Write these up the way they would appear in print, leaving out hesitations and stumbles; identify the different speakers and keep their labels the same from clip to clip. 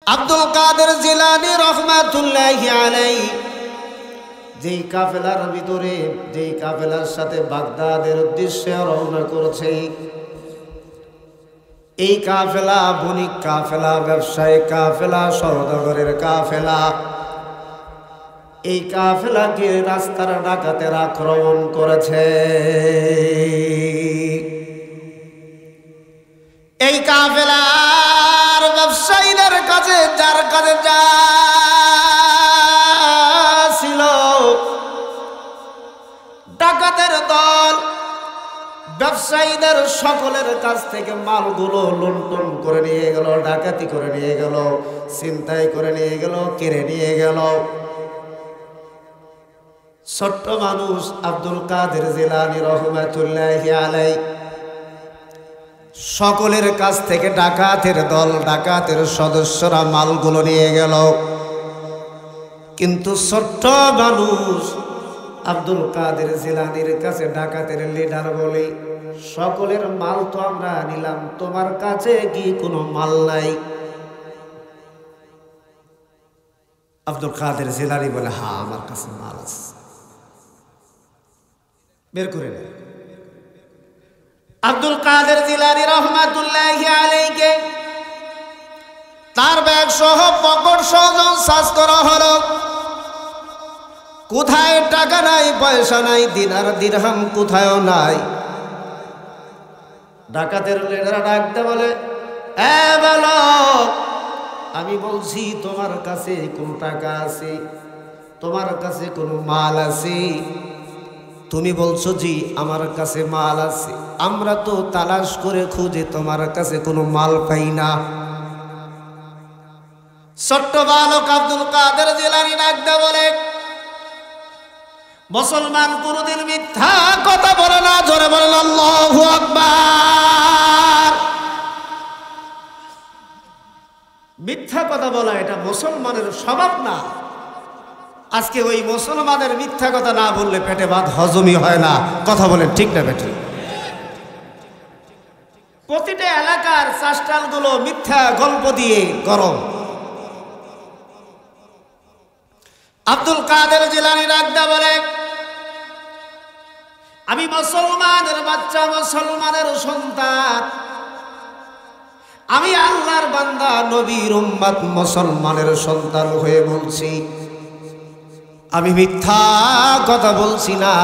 Speaker 1: আব্দুল কাদের জিলানী রহমাতুল্লাহি আলাইহি যেই কাফেলার ভিতরে যেই কাফেলার সাথে বাগদাদের উদ্দেশ্যে রওনা করেছে, এই কাফেলা বণিক কাফেলা, ব্যবসায়িক কাফেলা, সওদাগরের কাফেলা, এই কাফেলাকে রাস্তার ডাকাতের আক্রমণ করেছে। এই কাফেলার ব্যবসায়ীদের কাছে যার কাছে যা ছিল, ডাকাতের দল ব্যবসায়ীদের সকলের কাছ থেকে মালগুলো লুণ্ঠন করে নিয়ে গেল, ডাকাতি করে নিয়ে গেল, ছিনতাই করে নিয়ে গেল, কেড়ে নিয়ে গেল। ছোট্ট মানুষ আব্দুল কাদের জিলানী রহমাতুল্লাহি আলাইহি সকলের কাছ থেকে ডাকাতের দল, ডাকাতের সদস্যরা মালগুলো নিয়ে গেল। কিন্তু ছোট্ট মানুষ আব্দুল কাদের জিলানীর কাছে ডাকাতের লিডার বলে, সকলের মাল তো আমরা নিলাম, তোমার কাছে কি কোনো মাল নাই? আব্দুল কাদের জিলানী বলে, হ্যাঁ আমার কাছে মাল আছে, বের করে নেয়। আব্দুল কাদের জিলানী রহমাতুল্লাহি আলাইহি তার ব্যাগ সহ পকেট সহ সার্চ করা হলো। কোথায় টাকা নাই, পয়সা নাই, দিনার দিরহাম কোথায়ও নাই। ডাকাতের লিডার ডাকতে বলে, এ বালক, আমি বলছি তোমার কাছে কোন টাকা আছে, তোমার কাছে কোনো মাল আছে? তুমি বলছো জি আমার কাছে মাল আছে, আমরা তো তালাশ করে খুঁজে তোমার কাছে কোনো মাল পাই না। ছোট্ট বালক আব্দুল কাদের জিলানী ডাকতে বলে, মুসলমান কোনদিন মিথ্যা কথা বলে না, জোরে বলেন আল্লাহু আকবার। মিথ্যা কথা বলা এটা মুসলমানের স্বভাব না। আজকে ওই মুসলমানের মিথ্যা কথা না বললে পেটে ভাত হজমই হয় না। কথা বলেন ঠিক না বেঠিক? প্রতিটা এলাকার চাষটালগুলো মিথ্যা গল্প দিয়ে গরম। আব্দুল কাদের জিলানী ডাকতে বলে, আমি মুসলমানের বাচ্চা, মুসলমানের সন্তান, আমি আল্লাহর বান্দা, নবীর উম্মত, মুসলমানের সন্তান হয়ে বলছি, আমি মিথ্যা কথা বলছি না।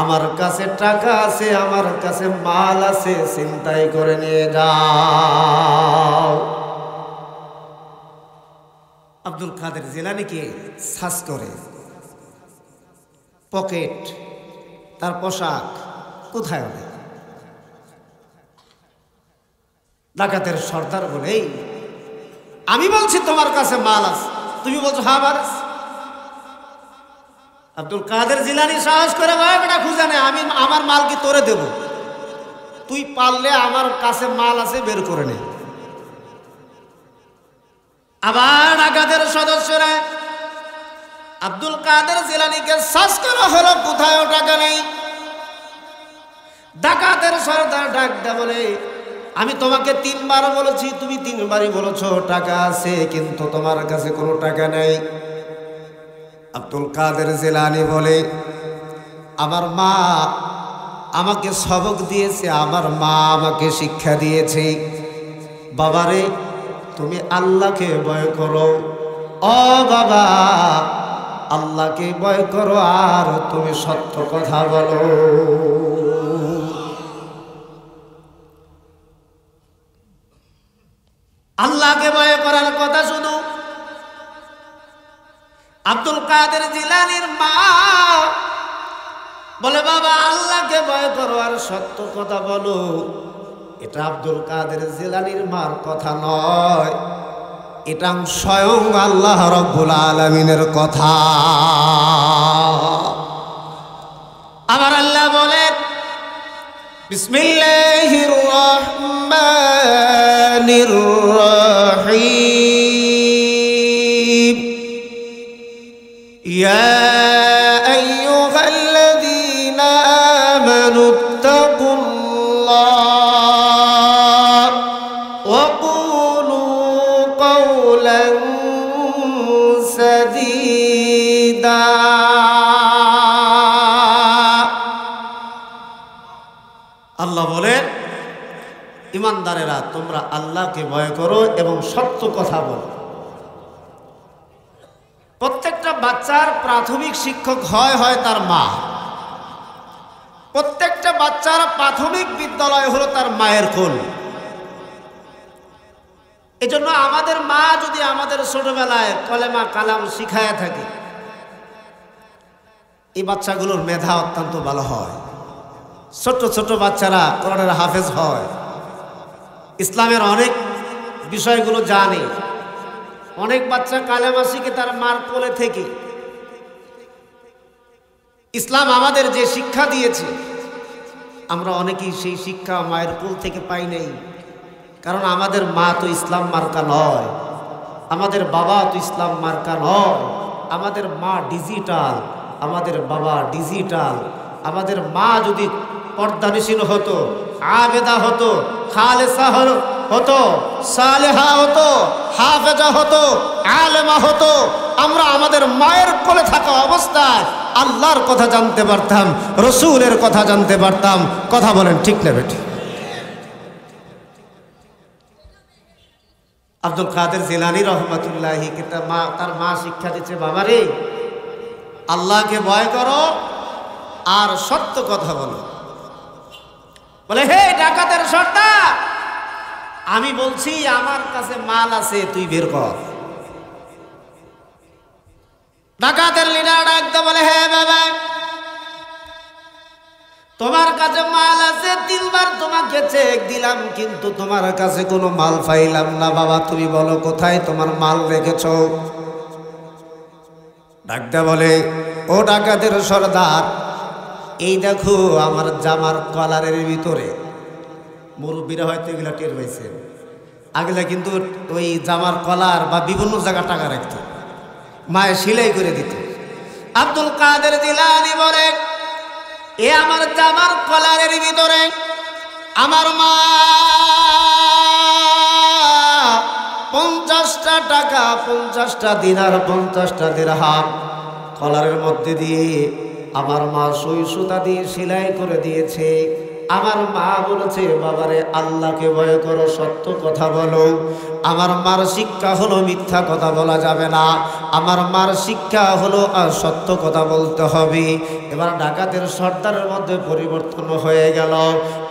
Speaker 1: আমার কাছে টাকা আছে, আমার কাছে মাল আছে, ছিনতাই করে নিয়ে যাও। আব্দুল কাদের জিলানীকে সার্চ করে পকেট, তার পোশাক কোথায় হবে। ডাকাতের সর্দার বলে, আমি বলছি তোমার কাছে মাল আছে, তুমি বলছো হ্যাঁ আমার। আব্দুল কাদের জিলানী সাহস করে বলে, বেটা খুঁজে নে, আমি আমার মাল কি তোরে দেব? তুই পারলে আমার কাছে মাল আছে, বের করে নে। আবার ডাকাতের সদস্যরা আব্দুল কাদের জিলানীকে সার্চ করা হলো, কোথায়ও টাকা নেই। ডাকাতের সর্দার ডাকতে বলে, আমি তোমাকে 3 বার বলেছি, তুমি 3 বারই বলেছো টাকা আছে, কিন্তু তোমার কাছে কোনো টাকা নেই। আব্দুল কাদের জিলানী বলে, আমার মা আমাকে সবক দিয়েছে, আমার মা আমাকে শিক্ষা দিয়েছে, বাবারে তুমি আল্লাহকে ভয় করো। ও বাবা, আল্লাহকে ভয় করো আর তুমি সত্য কথা বলো। আল্লাহকে ভয় করার কথা শুনো। আব্দুল কাদের জিলানীর মা বলে, বাবা আল্লাহকে ভয় করো আর সত্য কথা বলো। এটা আব্দুল কাদের জিলানীর মার কথা নয়, এটা স্বয়ং আল্লাহ রাব্বুল আলামিনের কথা। আবার আল্লাহ বলেন, বিসমিল্লাহির রহমানির রহিম, ইয়া আইয়ুহাল্লাযীনা আমানুত্তাকুল্লাহ ওয়া কুলু ইমানদারেরা তোমরা আল্লাহকে ভয় করো এবং সত্য কথা বলো। প্রত্যেকটা বাচ্চার প্রাথমিক শিক্ষক হয় তার মা। প্রত্যেকটা বাচ্চার প্রাথমিক বিদ্যালয় হলো তার মায়ের কোল। এজন্য আমাদের মা যদি আমাদের ছোটবেলায় কলেমা কালাম শিখায় থাকে, এই বাচ্চাগুলোর মেধা অত্যন্ত ভালো হয়। ছোট ছোট বাচ্চারা কোরআনের হাফেজ হয়, ইসলামের অনেক বিষয়গুলো জানে। অনেক বাচ্চা কালেমা শিখে তার মার কোলে থেকে। ইসলাম আমাদের যে শিক্ষা দিয়েছে, আমরা অনেকেই সেই শিক্ষা মায়ের কোল থেকে পাই নাই। কারণ আমাদের মা তো ইসলাম মার্কা নয়, আমাদের বাবা তো ইসলাম মার্কা নয়। আমাদের মা ডিজিটাল, আমাদের বাবা ডিজিটাল। আমাদের মা যদি পর্দানিশীল হতো, আবেদা হতো, খালেসা হতো, সালেহা হতো, হাফেজা হতো, আলেমা হতো, আমরা আমাদের মায়ের কোলে থাকা অবস্থায় আল্লাহর কথা জানতে পারতাম, রসুলের কথা জানতে পারতাম। কথা বলেন ঠিক না বেটি? আব্দুল কাদের জিলানী রহমাতুল্লাহি তার মা শিক্ষা দিচ্ছে, বাবারে আল্লাহকে ভয় করো আর সত্য কথা বলো। বলে, হে ডাকাতের সর্দার, আমি বলছি আমার কাছে মাল আছে, তুই বের কর। ডাকাতের লিডার ডাকতে বলে, হে বাবা, তোমার কাছে মাল আছে, 3 বার তোমাকে চেক দিলাম, কিন্তু তোমার কাছে কোনো মাল পাইলাম না। বাবা তুমি বলো কোথায় তোমার মাল রেখেছো? ডাকতে বলে, ও ডাকাতের সর্দার, এই দেখো আমার জামার কলারের ভিতরে। মুরব্বীরা হয়তো এগুলা টের পাইছেন, আগেলা কিন্তু ওই জামার কলার বা বিভিন্ন জায়গায় টাকা রাখত, মায়ে সেলাই করে দিত। আব্দুল কাদের জিলানী বলে, এ আমার জামার কলারের ভিতরে আমার মা 50টা টাকা, 50টা দিনার, 50টা দিরহাম কলারের মধ্যে দিয়ে আমার মা সুই সুতা দিয়ে সেলাই করে দিয়েছে। আমার মা বলেছে, বাবারে আল্লাহকে ভয় করো, সত্য কথা বলো। আমার মার শিক্ষা হলো মিথ্যা কথা বলা যাবে না, আমার মার শিক্ষা হলো আর সত্য কথা বলতে হবে। এবার ডাকাতের সর্দারের মধ্যে পরিবর্তন হয়ে গেল।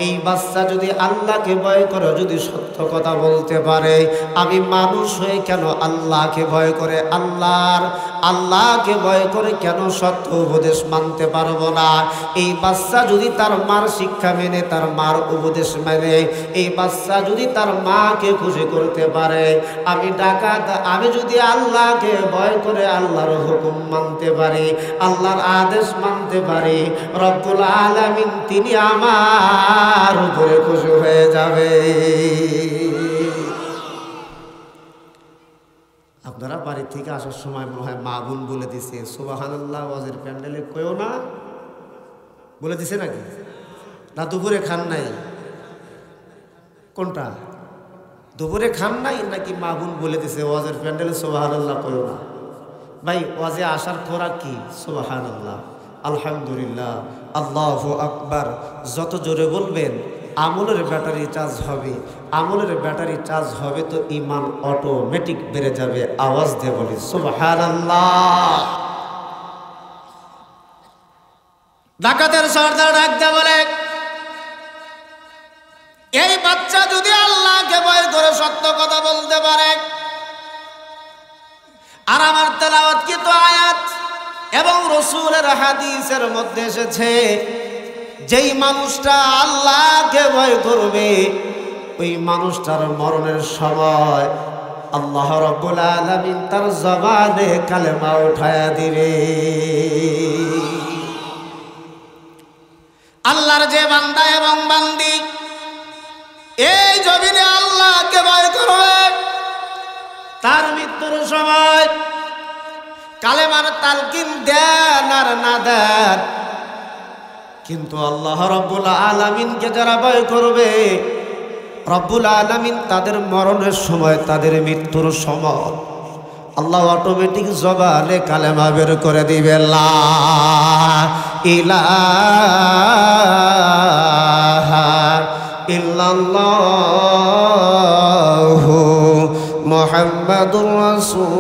Speaker 1: এই বাচ্চা যদি আল্লাহকে ভয় করে, যদি সত্য কথা বলতে পারে, আমি মানুষ হয়ে কেন আল্লাহকে ভয় করে, আল্লাহকে ভয় করে কেন সত্য উপদেশ মানতে পারবো না? এই বাচ্চা যদি তার মার শিক্ষা মেনে, তার মার উপদেশ মেনে, এই বাচ্চা যদি তার মাকে খুশি করতে পারে, আমি ডাকাত, আমি যদি আল্লাহকে ভয় করে আল্লাহর হুকুম মানতে পারি, আল্লাহর আদেশ মানতে পারি, রব্বুল আলামিন তিনি আমার উপরে খুশি হয়ে যাবে। আপনারা বাড়ি থেকে আসার সময় মনে হয় মা বোন বলে দিছে সুবহানাল্লাহ, ওয়াজের প্যান্ডেলে কইও না, বলে দিছে নাকি? না দুপুরে খান নাই? কোনটা? দুপুরে খান নাই নাকি মা বোন বলে দিছে ওয়াজের প্যান্ডেলে সুবহানাল্লাহ কইও না? ভাই ওয়াজে আসার খোরাক কি? সুবহানাল্লাহ, আলহামদুলিল্লাহ, আল্লাহু আকবার। যত জোরে বলবেন আমলের ব্যাটারি চার্জ হবে, আমলের ব্যাটারি চার্জ হবে তো ইমান অটোমেটিক বেড়ে যাবে। আওয়াজ দিয়ে বলি সুবহানাল্লাহ। ডাকাতের সর্দার ডাকতে বলে, এই বাচ্চা যদি আল্লাহকে ভয় করে সত্য কথা বলতে পারে, আর আমার তেলাওয়াতকৃত আয়াত এবং রাসূলের হাদিসের মধ্যে এসেছে, যেই মানুষটা আল্লাহকে ভয় করবে, ওই মানুষটার মরণের সময় আল্লাহ রাব্বুল আলামিন তার জবানে কালেমা উঠায়া দিবে। আল্লাহর যে বান্দা এবং বান্দি এই জমিনে আল্লাহকে ভয় করবে, তার মৃত্যুর সময় কালেমার তালকিন দেন আর না দেন, কিন্তু আল্লাহ রাব্বুল আলামিনকে যারা ভয় করবে, রব্বুল আলামিন তাদের মরণের সময়, তাদের মৃত্যুর সময় আল্লাহ অটোমেটিক জবানে কালেমা বের করে দিবে, লা ইলাহা ইল্লাল্লাহু মুহাম্মাদুর রাসূলুল্লাহ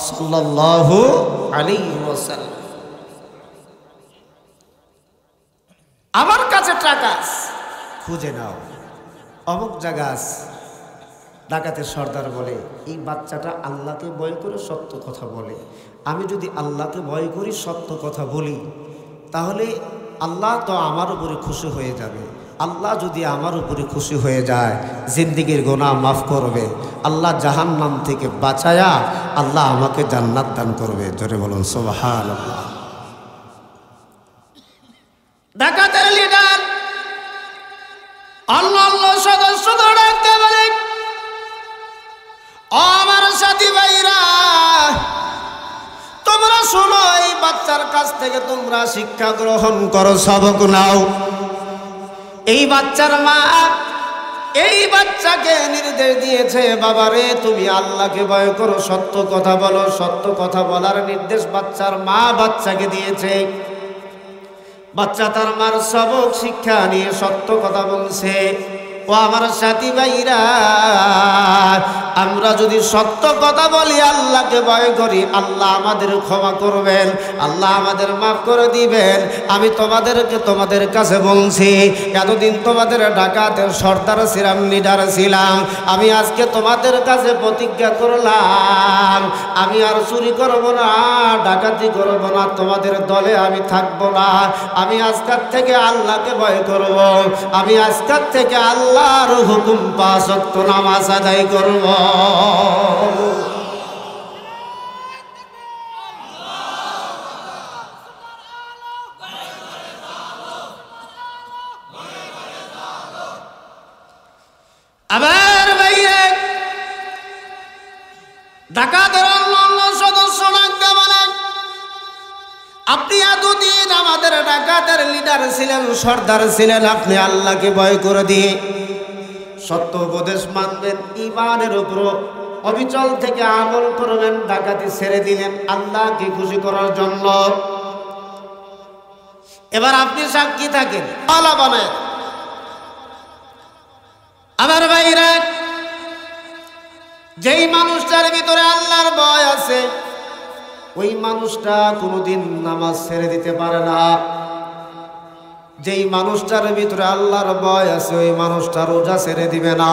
Speaker 1: সাল্লাল্লাহু আলাইহি ওয়াসাল্লাম। আমার কাছে টাকা খুঁজে নাও, অমুক জায়গা আছে। ডাকাতের সর্দার বলে, এই বাচ্চাটা আল্লাহকে ভয় করে সত্য কথা বলে। আমি যদি আল্লাহকে ভয় করি, সত্য কথা বলি, তাহলে আল্লাহ তো আমার উপরে খুশি হয়ে যাবে। আল্লাহ যদি আমার উপরে খুশি হয়ে যায়, জিন্দেগির গুনাহ মাফ করবে, আল্লাহ জাহান্নাম থেকে বাঁচায়া আল্লাহ আমাকে জান্নাত দান করবে। জোরে বলুন সুবহানাল্লাহ। ডাকাতের লিডার আল্লাহ সদস্যদের ডাকতে বলে, আমার সাথী ভাইরা, তোমরা শোনো, এই বাচ্চার কাছ থেকে তোমরা শিক্ষা গ্রহণ করো, সবক নাও। এই বাচ্চার মা এই বাচ্চাকে নির্দেশ দিয়েছে, বাবারে তুমি আল্লাহকে ভয় করো, সত্য কথা বলো। সত্য কথা বলার নির্দেশ বাচ্চার মা বাচ্চাকে দিয়েছে। বাচ্চা তার মার সবক শিক্ষা নিয়ে সত্য কথা বলছে। ও আমার সাথী ভাইরা, আমরা যদি সত্য কথা বলি, আল্লাহকে ভয় করি, আল্লাহ আমাদের ক্ষমা করবেন, আল্লাহ আমাদের মাফ করে দিবেন। আমি তোমাদের কাছে বলছি, এতদিন তোমাদের ডাকাতের সর্দার ছিলাম, লিডার ছিলাম। আমি আজকে তোমাদের কাছে প্রতিজ্ঞা করলাম, আমি আর চুরি করব না, ডাকাতি করব না, তোমাদের দলে আমি থাকব না। আমি আজকের থেকে আল্লাহকে ভয় করব। আমি আজকের থেকে আল্লাহর হুকুম ৫ ওয়াক্ত নামাজ আদায় করব। আবার ভাইয়ে, ডাকাতের অন্য সদস্য ডাকতে বলেন, আপনি এতদিন আমাদের ডাকাতের লিডার ছিলেন, সর্দার ছিলেন, আপনি আল্লাহকে ভয় করে দিয়ে সত্য উপদেশ মানবেন, ঈমানের উপর অবিচল থেকে আমল করবেন, ডাকাতি ছেড়ে দিলেন আল্লাহকে খুশি করার জন্য। এবার আপনি সাক্ষী থাকেন, আলা বানায়। আমার ভাইরা, যেই মানুষটার ভিতরে আল্লাহর ভয় আছে, ওই মানুষটা কোনোদিন নামাজ ছেড়ে দিতে পারে না। যেই মানুষটার ভিতরে আল্লাহর ভয় আছে, ওই মানুষটা রোজা ছেড়ে দিবে না।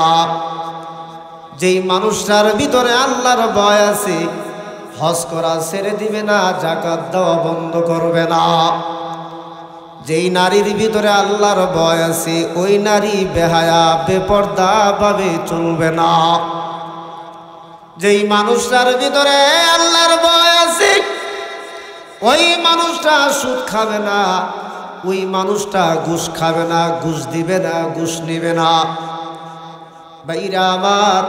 Speaker 1: যেই মানুষটার ভিতরে আল্লাহর ভয় আছে, হজ করা ছেড়ে দিবে না, যাকাত দেওয়া বন্ধ করবে না। যেই নারীর ভিতরে আল্লাহর ভয় আছে, ওই নারী বেহায়া বেপর্দা ভাবে চলবে না। যেই মানুষটার ভিতরে আল্লাহর ভয় আছে, ওই মানুষটা সুদ খাবে না, ওই মানুষটা ঘুষ খাবে না, ঘুষ দিবে না, ঘুষ নিবে না। ভাইরা আমার,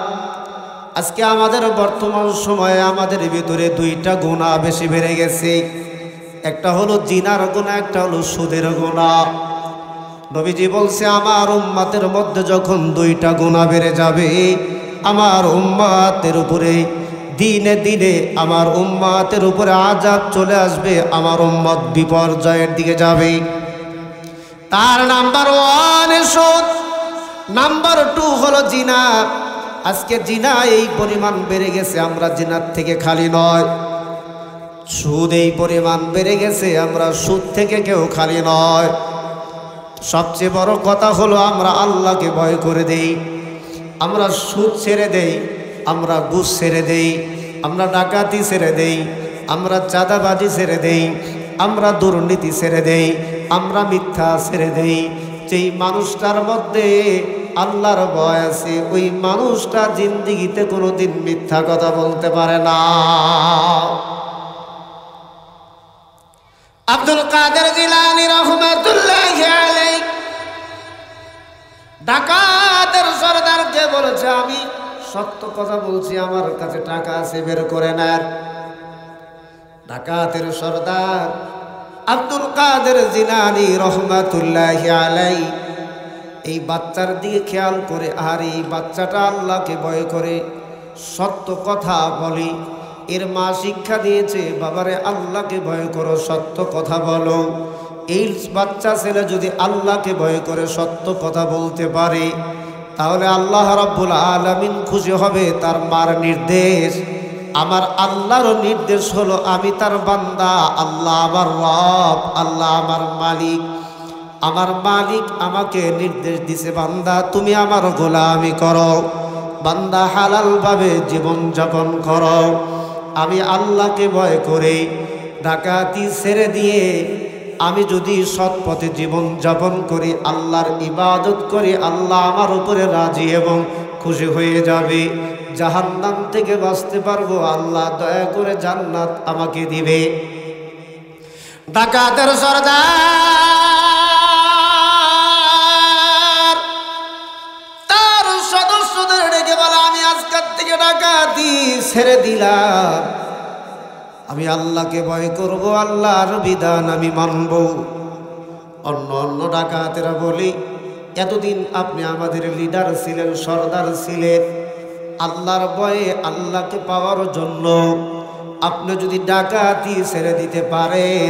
Speaker 1: আজকে আমাদের বর্তমান সময়ে আমাদের ভিতরে 2টা গুনাহ বেশি বেড়ে গেছে। একটা হলো জিনার গুনাহ, একটা হলো সুদের গুনাহ। নবীজি বলছে, আমার উম্মতের মধ্যে যখন 2টা গুনাহ বেড়ে যাবে, আমার উম্মতের উপরে দিনে দিনে আমার উম্মতের উপরে আযাব চলে আসবে, আমার উম্মত বিপর্যয়ের দিকে যাবে। তার নাম্বার 1 সুদ, নাম্বার 2 হলো জিনা। আজকে জিনা এই পরিমাণ বেড়ে গেছে, আমরা জিনার থেকে খালি নয়। সুদ এই পরিমাণ বেড়ে গেছে, আমরা সুদ থেকে কেউ খালি নয়। সবচেয়ে বড় কথা হলো, আমরা আল্লাহকে ভয় করে দেই, আমরা সুদ ছেড়ে দেই, আমরা ঘুষ ছেড়ে দেই, আমরা ডাকাতি ছেড়ে দেই, আমরা চাঁদাবাজি ছেড়ে দেই, আমরা দুর্নীতি ছেড়ে দেই, আমরা মিথ্যা ছেড়ে দেই। যেই মানুষটার মধ্যে আল্লাহর ভয় আছে, ওই মানুষটা জিন্দেগিতে কোনোদিন মিথ্যা কথা বলতে পারে না। আব্দুল কাদের জিলানী রাহমাতুল্লাহি আলাইহি ডাকাতের সর্দারকে বলেছে, আমি সত্য কথা বলছি, আমার কাছে টাকা আছে, বের করে নেন। ডাকাতের সর্দার আব্দুল কাদের জিলানী রাহমাতুল্লাহি আলাইহি এই বাচ্চার দিকে খেয়াল করে, আর এই বাচ্চাটা আল্লাহকে ভয় করে, সত্য কথা বলি, এর মা শিক্ষা দিয়েছে, বাবারে আল্লাহকে ভয় করো, সত্য কথা বলো। এই বাচ্চা ছেলে যদি আল্লাহকে ভয় করে সত্য কথা বলতে পারে, তাহলে আল্লাহ রাব্বুল আলামিন খুশি হবে। তার মার নির্দেশ, আমার আল্লাহর নির্দেশ হলো আমি তার বান্দা, আল্লাহ আমার রব, আল্লাহ আমার মালিক। আমার মালিক আমাকে নির্দেশ দিছে, বান্দা তুমি আমার গোলামি করো, বান্দা হালালভাবে জীবনযাপন করো। আমি আল্লাহকে ভয় করে ডাকাতি ছেড়ে দিয়ে আমি যদি সৎ পথে জীবনযাপন করি, আল্লাহর ইবাদত করি, আল্লাহ আমার উপরে রাজি এবং খুশি হয়ে যাবে। জাহান্নাম থেকে বাঁচতে পারবো, আল্লাহ দয়া করে জান্নাত আমাকে দিবে। ডাকাতের সর্দার তার সদস্যদের ডেকে বলে, আমি আজকের থেকে ডাকাতি ছেড়ে দিলাম, আমি আল্লাহকে ভয় করব, আল্লাহর বিধান আমি মানব। অন্য অন্য ডাকাতেরা বলি, এতদিন আপনি আমাদের লিডার ছিলেন, সর্দার ছিলেন, আল্লাহর ভয়ে আল্লাহকে পাওয়ার জন্য আপনি যদি ডাকাতি ছেড়ে দিতে পারেন,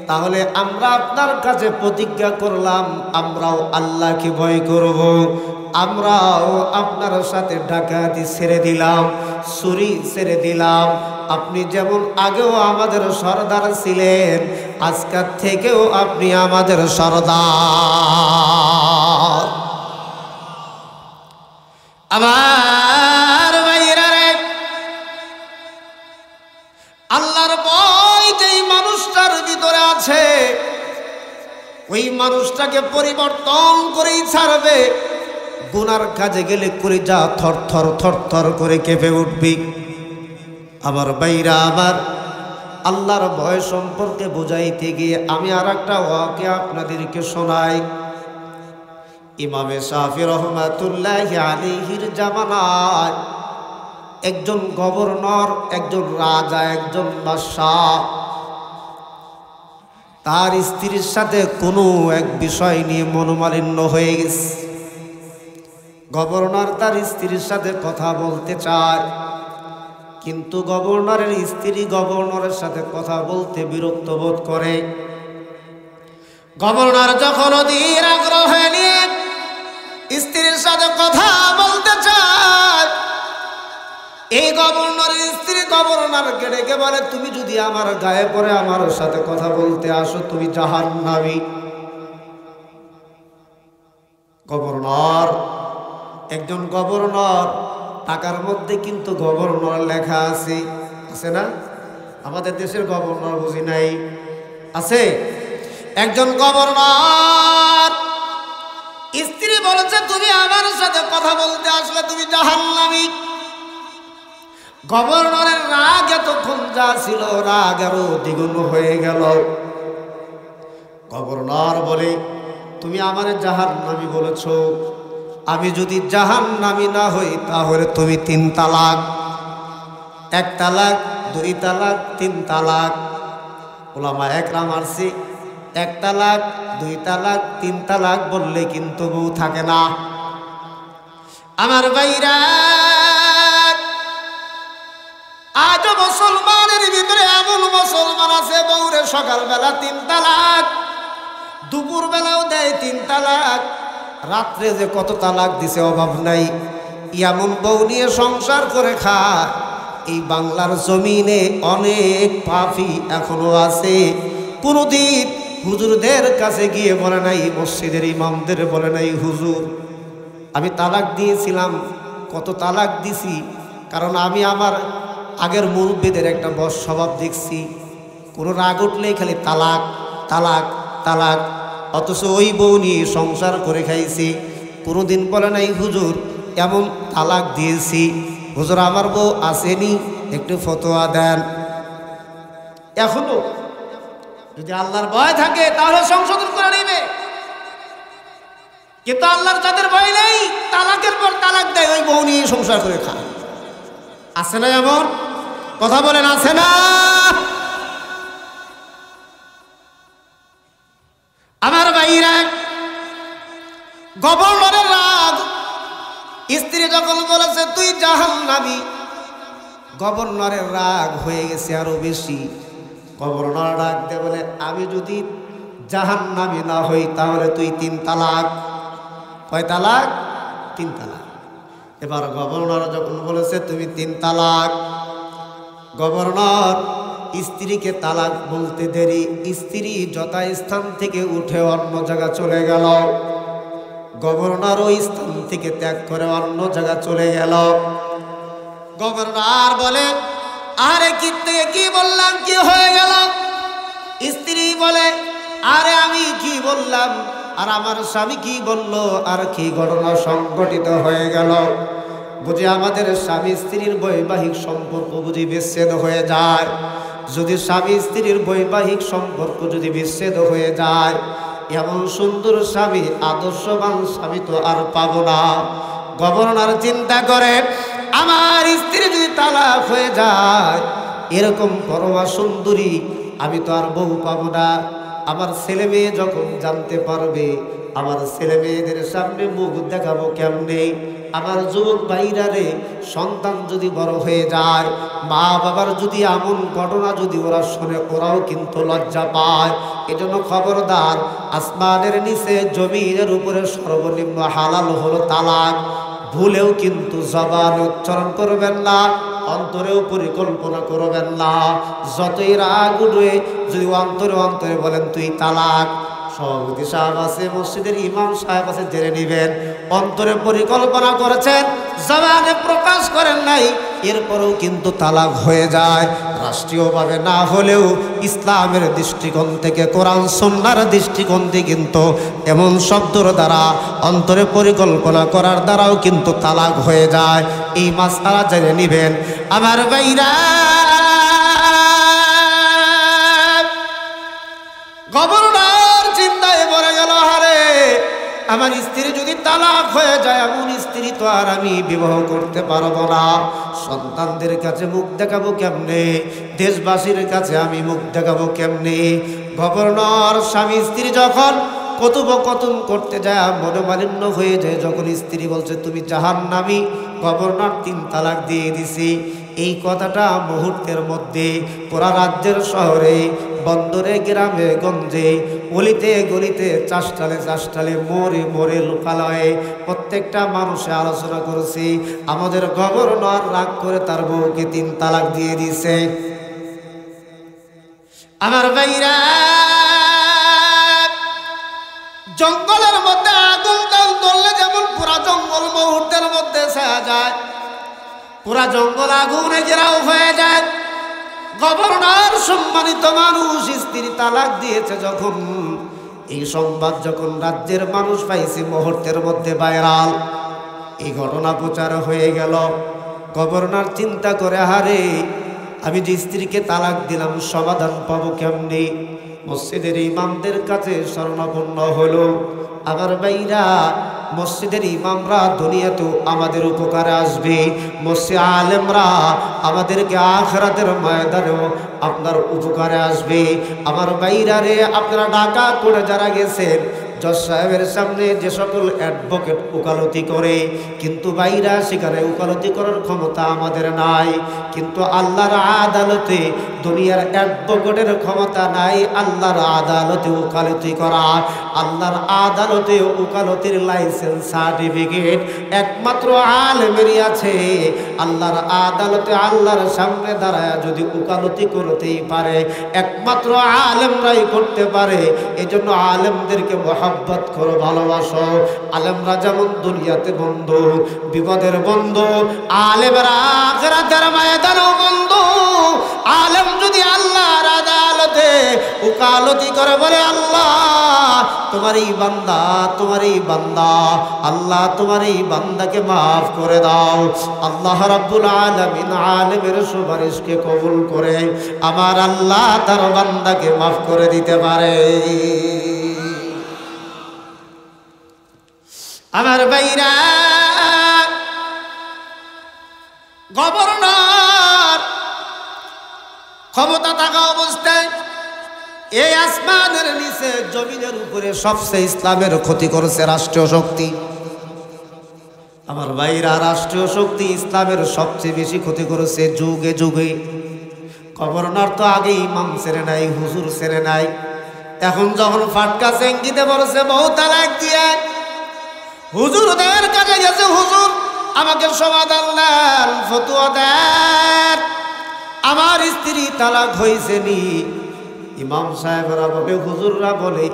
Speaker 1: তাহলে আমরা আপনার কাছে প্রতিজ্ঞা করলাম, আমরাও আল্লাহকে ভয় করব, আমরাও আপনার সাথে ডাকাতি ছেড়ে দিলাম, চুরি ছেড়ে দিলাম। আপনি যেমন আগেও আমাদের সর্দার ছিলেন, আজকের থেকেও আপনি আমাদের সর্দার। আমার ভাইরা রে, আল্লাহর ভয় যেই মানুষটার ভিতরে আছে, ওই মানুষটাকে পরিবর্তন করেই ছাড়বে। গুনার কাজে গেলে করে যা থর থর থর থর করে কেঁপে উঠবি। আমার ভাইরা আমার, আল্লাহর ভয় সম্পর্কে বুঝাইতে গিয়ে আমি আর একটা ওয়াকিয়া আপনাদেরকে শোনাই। ইমামে শাফি রহমাতুল্লাহি আলাইহির জামানায় একজন গভর্নর, একজন রাজা, একজন বাদশাহ তার স্ত্রীর সাথে কোনো এক বিষয় নিয়ে মনোমালিন্য হয়ে গেছে। গভর্নর তার স্ত্রীর সাথে কথা বলতে চায়, কিন্তু গভর্নরের স্ত্রী গভর্নরের সাথে কথা বলতে বিরক্ত বোধ করে। গভর্নর যখন অধীর আগ্রহ নিয়ে স্ত্রীর সাথে কথা বলতে চায়, এই গভর্নরের স্ত্রী গভর্নরকে ডেকে বলে, তুমি যদি আমার গায়ে পড়ে আমার সাথে কথা বলতে আসো, তুমি জাহান্নামী। গভর্নর, একজন গভর্নর, টাকার মধ্যে কিন্তু গভর্নর লেখা আছে, আছে না? আমাদের দেশের গভর্নর বুঝি নাই, আছে। একজন গভর্নর, স্ত্রী বলেছে তুমি আমার সাথে কথা বলতে আসলে তুমি জাহান্নামী। গভর্নরের রাগ এতক্ষণ যা ছিল, রাগ আরো দ্বিগুণ হয়ে গেল। গভর্নর বলে, তুমি আমার জাহান্নামী বলেছ, আমি যদি জাহান্নামী না হই তাহলে তুমি 3 তালাক, 1 তালাক, 2 তালাক, 3 তালাক। ওলামা একরাম আসছে, 1 তালাক, 2 তালাক, 3 তালাক বললে কিন্তু বউ থাকে না। আমার ভাইরা, আজ মুসলমানের ভিতরে এমন মুসলমান আছে, বউরে সকালবেলা 3 তালাক, দুপুর বেলাও দেয় 3 তালাক, রাত্রে যে কত তালাক দিছে অভাব নাই। এমন বউ নিয়ে সংসার করে খায়। এই বাংলার জমিনে অনেক পাপী এখনো আছে। কোনদিন হুজুরদের কাছে গিয়ে বলে নাই, মসজিদের ইমামদের বলে নাই, হুজুর আমি তালাক দিয়েছিলাম, কত তালাক দিছি। কারণ আমি আমার আগের মুরব্বীদের একটা বস স্বভাব দেখছি, কোনো রাগ উঠলেই খালি তালাক তালাক তালাক, অথচ ওই বউ নিয়ে সংসার করে খাইছি। কোনোদিন বলে নাই, হুজুর এমন তালাক দিয়েছি, হুজুর আমার বউ আসেনি, একটু ফতোয়া দেন। এখনো যদি আল্লাহর ভয় থাকে তাহলে সংশোধন করে নেবে, কিন্তু আল্লাহর যাদের ভয় নেই, তালাকের পর তালাক দেয়, ওই বউ নিয়ে সংসার করে খায়। আছে না এমন? কথা বলেন, আছে না? আমার ভাইরা, গভর্নরের রাগ, স্ত্রী যখন বলেছে তুই জাহান্নামী, গভর্নরের রাগ হয়ে গেছে আরো বেশি। গভর্নর ডাক দিয়ে বলে, আমি যদি জাহান্নামী না হই তাহলে তুই 3 তালাক। কয় তালাক? 3 তালাক। এবার গভর্নর যখন বলেছে তুমি 3 তালাক, গভর্নর স্ত্রীকে তালাক বলতে দেরি, স্ত্রী যথাস্থান থেকে উঠে অন্য জায়গা চলে গেল। গভর্নর ওই স্থান থেকে ত্যাগ করে অন্য জায়গা চলে গেল। গভর্নর বলে, আরে কি বললাম, কি হয়ে গেল? স্ত্রী বলে, আরে আমি কি বললাম আর আমার স্বামী কি বলল, আর কি ঘটনা সংঘটিত হয়ে গেল? বুঝি আমাদের স্বামী স্ত্রীর বৈবাহিক সম্পর্ক বুঝি বিচ্ছেদ হয়ে যায়। যদি স্বামী স্ত্রীর বৈবাহিক সম্পর্ক যদি বিচ্ছেদ হয়ে যায়, এমন সুন্দর স্বামী, আদর্শবান স্বামী তো আর পাবো না। গভর্নর চিন্তা করে, আমার স্ত্রী যদি তালাক হয়ে যায়, এরকম পরমা সুন্দরী আমি তো আর বউ পাবো না। আমার ছেলে মেয়ে যখন জানতে পারবে, আমার ছেলে মেয়েদের সামনে মুখ দেখাবো কেমনে? আমার যুবক ভাইরা রে, সন্তান যদি বড় হয়ে যায়, মা বাবার যদি এমন ঘটনা যদি ওরা শোনে, ওরাও কিন্তু লজ্জা পায়। এজন্য খবরদার, আসমানের নিচে জমিনের উপরে সর্বনিম্ন হালাল হলো তালাক। ভুলেও কিন্তু জবানে উচ্চারণ করবেন না, অন্তরেও পরিকল্পনা করবেন না। যতই রাগ উঠবে, যদি অন্তরে অন্তরে বলেন তুই তালাক, সভাপতি সাহেব আছে, মসজিদের ইমাম সাহেব আছে, জেনে নিবেন অন্তরে পরিকল্পনা করেছেন, জবানে প্রকাশ করেন নাই, এরপরেও কিন্তু তালাক হয়ে যায়। রাষ্ট্রীয়ভাবে না হলেও ইসলামের দৃষ্টিকোণ থেকে, কোরআন সুন্নাহর দৃষ্টিকোণ থেকে কিন্তু এমন শব্দর দ্বারা, অন্তরে পরিকল্পনা করার দ্বারাও কিন্তু তালাক হয়ে যায়। এই মাসআলা জেনে নিবেন আমার ভাইরা। গভর্নর চিন্তায় পড়ে গেল, আরে আমার স্ত্রী যদি তালাক হয়ে যায়, এমন স্ত্রী তো আর আমি বিবাহ করতে পারবো না। সন্তানদের কাছে মুখ দেখাবো কেমনে? দেশবাসীর কাছে আমি মুখ দেখাবো কেমনে? গভর্নর স্বামী স্ত্রী যখন কথোপকথন করতে যায়, মনোমালিন্য হয়ে যায়, যখন স্ত্রী বলছে তুমি জাহান্নামী, গভর্নর 3 তালাক দিয়ে দিছে। এই কথাটা মুহূর্তের মধ্যে পুরা রাজ্যের শহরে, বন্দরে, গ্রামে গঞ্জে, অলিতে গলিতে, চাষটালে চাষটালে, মোড়ে মোড়ে, লোকালয়ে প্রত্যেকটা মানুষে আলোচনা করেছে, আমাদের গভর্নর রাগ করে তার বউকে 3 তালাক দিয়ে দিছে। আমার ভাইরা, জঙ্গলের মধ্যে আগুন ধরলে যেমন পুরা জঙ্গল মুহূর্তের মধ্যে ছায়া যায়, পুরা জঙ্গল আগুনে ঘেরাও হয়ে যায়। গভর্নর সম্মানিত মানুষ, স্ত্রী তালাক দিয়েছে যখন, এই সংবাদ যখন রাজ্যের মানুষ পাইছে, মুহূর্তের মধ্যে ভাইরাল, এই ঘটনা প্রচার হয়ে গেল। গভর্নর চিন্তা করে, হারে আমি যে স্ত্রীকে তালাক দিলাম, সমাধান পাবো কেমনি? মসজিদের ইমামদের কাছে শরণাপন্ন হলো। আমার ভাইরা, মসজিদের ইমামরা দুনিয়াতেও আমাদের উপকারে আসবে, মসজিদ আলেমরা আমাদেরকে আখিরাতের ময়দানেও আপনার উপকারে আসবে। আমার ভাইরা রে, আপনারা ঢাকা করে যারা গেছেন, জজ সাহেবের সামনে যে সকল অ্যাডভোকেট উকালতি করে, কিন্তু ভাইরা সেখানে উকালতি করার ক্ষমতা আমাদের নাই। কিন্তু আল্লাহর আদালতে দুনিয়ার অ্যাডভোকেটের ক্ষমতা নাই আল্লাহর আদালতে উকালতি করা। আল্লাহর আদালতে উকালতির লাইসেন্স সার্টিফিকেট একমাত্র আলেমেরই আছে। আল্লাহর আদালতে আল্লাহর সামনে দাঁড়ায় যদি উকালতি করতেই পারে, একমাত্র আলেমরাই করতে পারে। এজন্য আলেমদেরকে মহব্বত করো, ভালোবাসো। আলেমরা যেমন দুনিয়াতে বন্ধু, বিপদের বন্ধু, আলেমরা আখিরাতের ময়দানেও বন্ধু। আলেম যদি আল্লাহর আদালতে উকালতি করে, বলে আল্লাহ তোমার এই বান্দা, তোমার এই বান্দা, আল্লাহ তোমার এই বান্দাকে মাফ করে দাও, আল্লাহ রাব্বুল আলামিন আলেমের সুপারিশকে কবুল করে আমার আল্লাহ তার বান্দাকে মাফ করে দিতে পারে। আমার ভাইরা, গভর্নর ক্ষমতা থাকা অবস্থায় এই আসমানের নিচে জমিনের উপরে সবচেয়ে ইসলামের ক্ষতি করেছে রাষ্ট্রীয় শক্তি। আমার ভাইরা, রাষ্ট্রীয় শক্তি ইসলামের সবচেয়ে বেশি ক্ষতি করেছে যুগে যুগে। গভর্নর তো আগে ইমাম ছেড়ে নাই, হুজুর ছেড়ে নাই, এখন যখন ফাটকা চেঙ্গিতে বলছে বহু তালাক দিয়ে হুজুরদের কাছে গেছে, হুজুর আমাকে সমাধান দেন, ফতোয়া দেন, আমার স্ত্রী তালাক হয়েছে নি। ইমাম সাহেবরা বলে, হুজুররা বলে,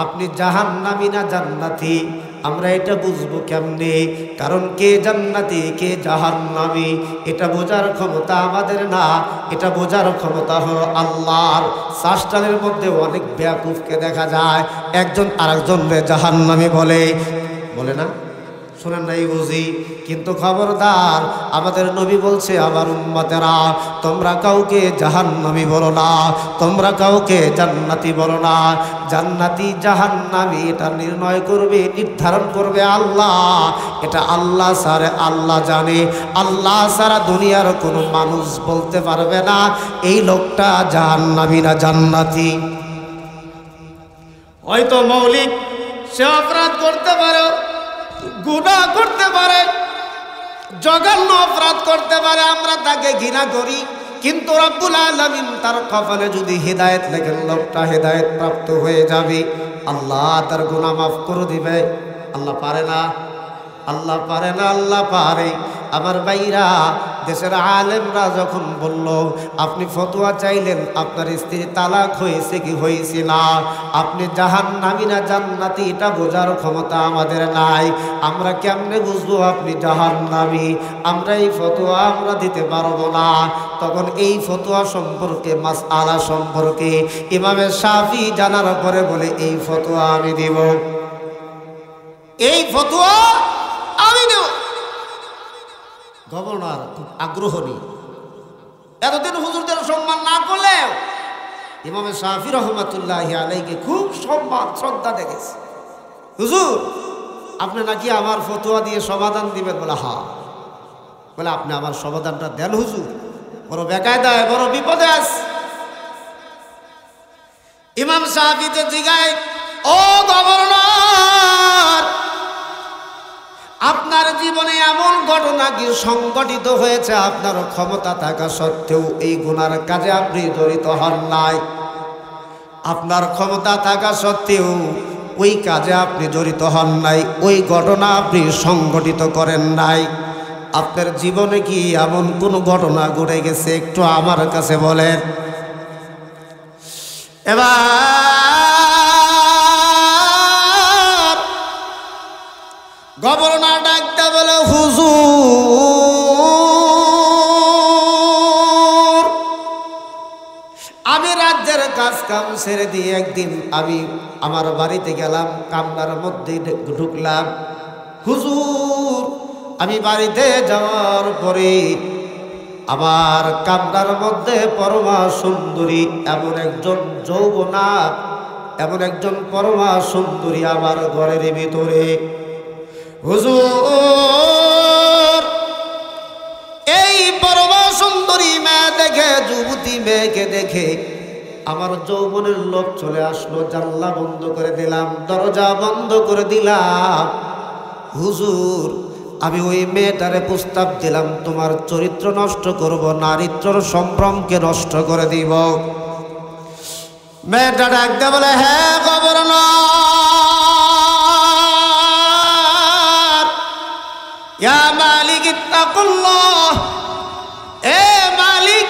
Speaker 1: আপনি জাহান্নামী না জান্নাতি? আমরা এটা বুঝবো কেমনে? কারণ কে জান্নাতি কে জাহান্নামী এটা বোঝার ক্ষমতা আমাদের না, এটা বোঝার ক্ষমতা হলো আল্লাহর। শাস্ত্রের মধ্যে অনেক বেয়াকুফকে দেখা যায় একজন আরেকজনকে জাহান্নামী বলে, বলে না? শোনেন নাই বুঝি? কিন্তু খবরদার, আমাদের নবী বলছে, আমার উম্মতেরা তোমরা কাউকে জাহান্নামী বলো না, তোমরা কাউকে জান্নাতি বলো না। জান্নাতি জাহান্নামী এটা নির্ণয় করবে, নির্ধারণ করবে আল্লাহ। এটা আল্লাহ ছাড়া আল্লাহ জানে। আল্লাহ ছাড়া দুনিয়ার কোনো মানুষ বলতে পারবে না এই লোকটা জাহান্নামী না জান্নাতি। হয়তো মৌলিক সে অপরাধ করতে পারে, গুনাহ করতে পারে, জঘন্য অপরাধ করতে পারে, আমরা তাকে ঘৃণা করি, কিন্তু রব্বুল আলামিন তার কপালে যদি হেদায়েত লেখেন, লোকটা হেদায়েত প্রাপ্ত হয়ে যাবে, আল্লাহ তার গুনাহ মাফ করে দিবে। আল্লাহ পারে না? আল্লাহ পারে না? আল্লাহ পারে। আমার ভাইরা, দেশের আলেমরা যখন বলল আপনি ফতোয়া চাইলেন আপনার স্ত্রী তালাক হয়েছে কি হয়েছে না, আপনি জাহান্নামী না জান্নাতি এটা বোঝার ক্ষমতা আমাদের নাই। আমরা কেমনে বুঝবো আপনি জাহান্নামী? আমরা এই ফতোয়া আমরা দিতে পারবো না। তখন এই ফতোয়া সম্পর্কে, মাসআলা সম্পর্কে ইমামে শাফি জানার পরে বলে, এই ফতোয়া আমি দেব, এই ফতোয়া আমি দেব। গভর্নর খুব আগ্রহ নেই, এতদিন হুজুরদের সম্মান না করলেও ইমামে শাফি রহমাতুল্লাহি আলাইহিকে খুব সম্মান শ্রদ্ধা দেখেছে। হুজুর আপনি নাকি আমার ফতোয়া দিয়ে সমাধান দিবেন? বলে হ্যাঁ। বলে আপনি আমার সমাধানটা দেন হুজুর, বড় বেকায়দায় বড় বিপদে আছে। ইমাম শাফি তো জিগায়, ও গভর্নর, আপনার জীবনে এমন ঘটনা কি সংঘটিত হয়েছে আপনার ক্ষমতা থাকা সত্ত্বেও এই গুনার কাজে আপনি জড়িত হন নাই? আপনার ক্ষমতা থাকা সত্ত্বেও ওই কাজে আপনি জড়িত হন নাই, ওই ঘটনা আপনি সংঘটিত করেন নাই। আপনার জীবনে কি এমন কোন ঘটনা ঘটে গেছে একটু আমার কাছে বলেন। এবার গভর্নর ডাকতে বলে, হুজুর আমি রাজ্যের কাজ কাম ছেড়ে দিয়ে একদিন আমি আমার বাড়িতে গেলাম, কামরার মধ্যে ঢুকলাম। হুজুর আমি বাড়িতে যাওয়ার পরে আমার কামরার মধ্যে পরমা সুন্দরী এমন একজন যৌবনা, এমন একজন পরমা সুন্দরী আমার ঘরের ভিতরে। হুজুর এই পরমা সুন্দরী মেয়ে দেখে, যুবতী মেয়েকে দেখে আমার যৌবনের লোভ চলে আসলো। জানলা বন্ধ করে দিলাম, দরজা বন্ধ করে দিলাম। হুজুর আমি ওই মেয়েটারে প্রস্তাব দিলাম, তোমার চরিত্র নষ্ট করব, নারীত্বর সম্ভ্রমকে নষ্ট করে দিব। মেয়েটা ডাকতে বলে, হ্যাঁ গভর্নর, ইয়া মালিক ইত্তাকুল্লাহ, এ মালিক,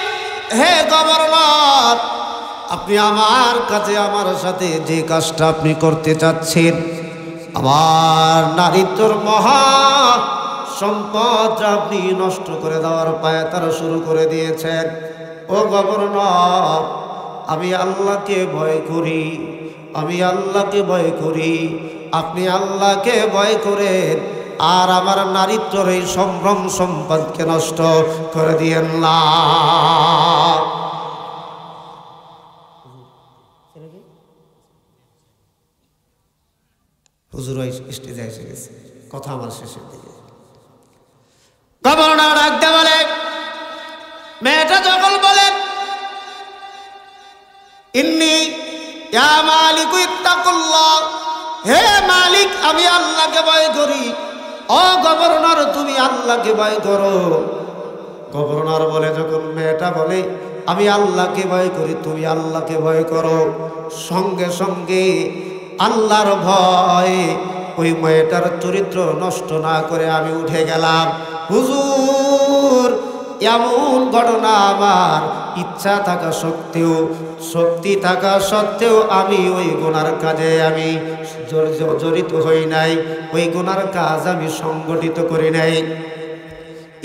Speaker 1: হে গভর্নর, আপনি আমার কাছে আমার সাথে যে কাজটা আপনি করতে চাচ্ছেন, আমার নারীত্বর মহা সম্পদ আপনি নষ্ট করে দেওয়ার পায়তারা শুরু করে দিয়েছেন। ও গভর্নর আমি আল্লাহকে ভয় করি, আমি আল্লাহকে ভয় করি, আপনি আল্লাহকে ভয় করেন আর আমার নারীত্বর এই সম্ভ্রম সম্পদকে নষ্ট করে দিয়েন না। হুজুর স্টেজে এসে গেছে, কথা আমার শেষের দিকে। গভর্নর ডাকতে বলে, মেয়েটা যখন বলেন ইন্নী ইয়া মালিক ইত্তাকুল্লাহ, হে মালিক আমি আল্লাহকে ভয় করি, ও গভর্নর, তুমি আল্লাহকে ভয় করো। গভর্নর বলে, যখন মেয়েটা বলে আমি আল্লাহকে ভয় করি, তুমি আল্লাহকে ভয় করো, সঙ্গে সঙ্গে আল্লাহর ভয় ওই মেয়েটার চরিত্র নষ্ট না করে আমি উঠে গেলাম। হুজুর, এমন ঘটনা আমার ইচ্ছা থাকা সত্ত্বেও, শক্তি থাকা সত্ত্বেও আমি ওই গুনার কাজে আমি জড়িত হই নাই, ওই গুনার কাজ আমি সংগঠিত করি নাই।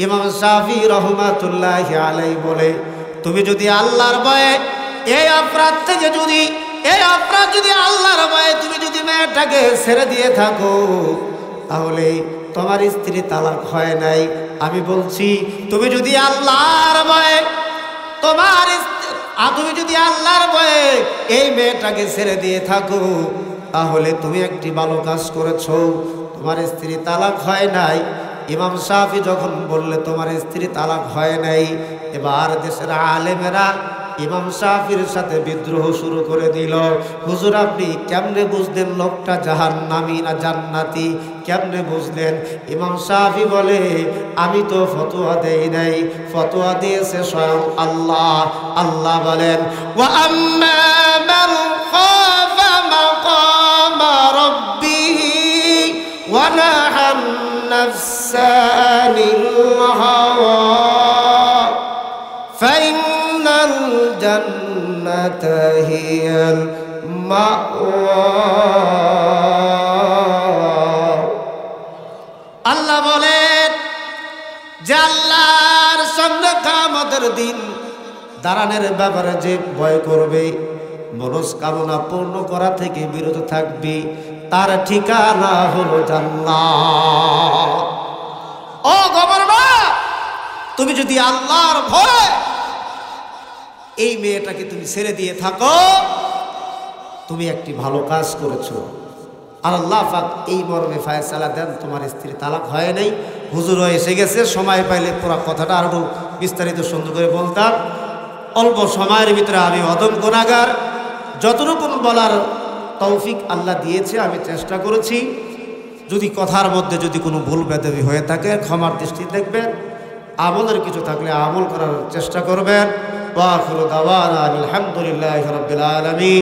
Speaker 1: ইমাম শাফি রহমাতুল্লাহি আলাইহি বলে, তুমি যদি আল্লাহর ভয়ে এই অপরাধ থেকে যদি আল্লাহর ভয়ে তুমি যদি মেয়েটাকে ছেড়ে দিয়ে থাকো, তাহলে তোমার স্ত্রী তালাক হয় নাই। আমি বলছি, তুমি যদি আল্লাহর ভয়ে তুমি যদি আল্লাহর ভয়ে এই মেয়েটাকে ছেড়ে দিয়ে থাকো, তাহলে তুমি একটি ভালো কাজ করেছো, তোমার স্ত্রী তালাক হয় নাই। ইমাম শাফি যখন বললে তোমার স্ত্রী তালাক হয় নাই, এবার দেশের আলেমেরা ইমাম শাফির সাথে বিদ্রোহ শুরু করে দিল। হুজুর, আপনি কেমনে বুঝলেন লোকটা জাহান্নামী না জান্নাতি, কেমনে বুঝলেন? ইমাম শাফি বলে, আমি তো ফতোয়া দেই নাই, ফতোয়া দিয়েছে স্বয়ং আল্লাহ। আল্লাহ বলেন, ওয়া আম্মা মান খাফা মাকামা রাব্বিহি ওয়া নাহান নাফসা আনিল হাওয়া ফাইন্নাল জান্নাতা হিয়াল মাওয়া। আল্লাহ বলেন যে আল্লাহর সামনে কিয়ামতের দিন দাঁড়ানোর ব্যাপারে যে ভয় করবে, মনস্কামনা পূর্ণ করা থেকে বিরত থাকবে, তার ঠিকানা হলো জান্নাত। ও গভর্নর, তুমি যদি আল্লাহর ভয় এই মেয়েটাকে তুমি ছেড়ে দিয়ে থাকো, তুমি একটি ভালো কাজ করেছো। আর আল্লাহ পাক এই মর্মে ফয়সালা দেন, তোমার স্ত্রী তালাক হয় নাই। হুজুরও এসে গেছে, সময় পাইলে পুরো কথাটা আরো বিস্তারিত সুন্দর করে বলতাম। অল্প সময়ের ভিতরে আমি অদম গুনাহগার, যতটুকু বলার তৌফিক আল্লাহ দিয়েছে আমি চেষ্টা করেছি। যদি কথার মধ্যে যদি কোনো ভুল বেদবি হয়ে থাকে ক্ষমার দৃষ্টি দেখবেন, আমলের কিছু থাকলে আমল করার চেষ্টা করবেন। ওয়া আখিরু দাওয়ানা আলহামদুলিল্লাহি রাব্বিল আলামিন।